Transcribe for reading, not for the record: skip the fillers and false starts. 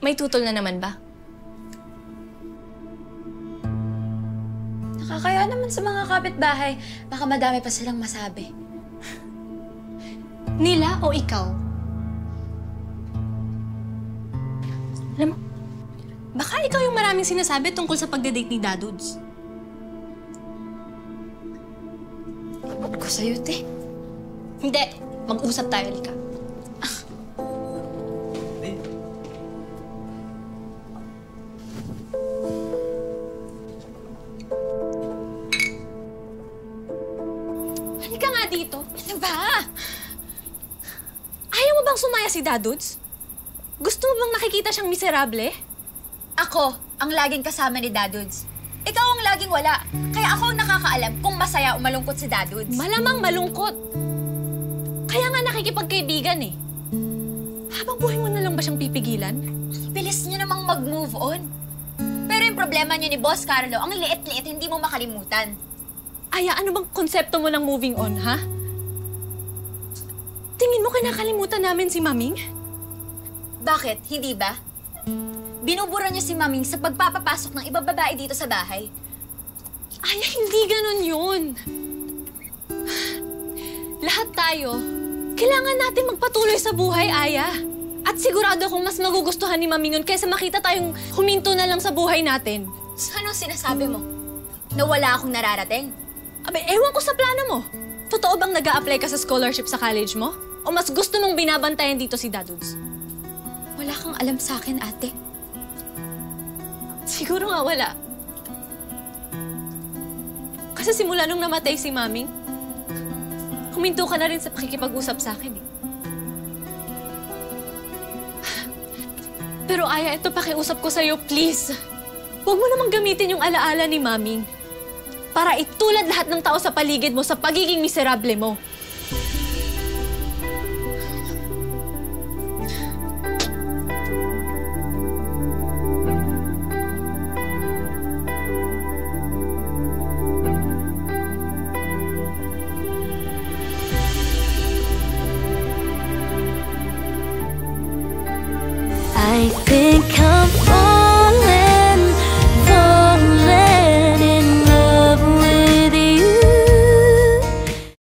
May tutol na naman ba? Nakakaya naman sa mga kapitbahay. Baka madami pa silang masabi. Nila o ikaw? Alam mo, baka ikaw yung maraming sinasabi tungkol sa pagdadate ni Dadudes. Ko sa'yo, te. Hindi. Mag-usap tayo, Lika. Halika nga dito. Ano ba? Ayaw mo bang sumaya si Dadudes? Gusto mo bang nakikita siyang miserable? Ako, ang laging kasama ni Dadudes. Ikaw ang laging wala. Kaya ako ang nakakaalam kung masaya o malungkot si Dadudes. Malamang malungkot. Kaya nga nakikipagkaibigan eh. Habang buhay mo na lang ba siyang pipigilan? Bilis niyo namang mag-move on. Pero yung problema niyo ni Boss Carlo, ang liit-liit, hindi mo makalimutan. Aya, ano bang konsepto mo ng moving on, ha? Tingin mo kinakalimutan namin si Maming? Bakit? Hindi ba? Binubura niyo si Maming sa pagpapapasok ng ibang babae dito sa bahay. Aya, hindi ganon yun. Lahat tayo, kailangan natin magpatuloy sa buhay, Aya. At sigurado akong mas magugustuhan ni Maming yun kaysa makita tayong huminto na lang sa buhay natin. So, anong sinasabi mo? Na wala akong nararating? Abe, ewan ko sa plano mo. Totoo bang nag-a-apply ka sa scholarship sa college mo? O mas gusto mong binabantayan dito si Dadudes? Wala kang alam sa akin, ate. Siguro nga wala. Kasi simula nung namatay si Maming, huminto ka na rin sa pakikipag-usap sa akin eh. Pero Aya, ito pakiusap ko sa'yo, please. Huwag mo namang gamitin yung alaala ni Maming para itulad lahat ng tao sa paligid mo sa pagiging miserable mo. I think I'm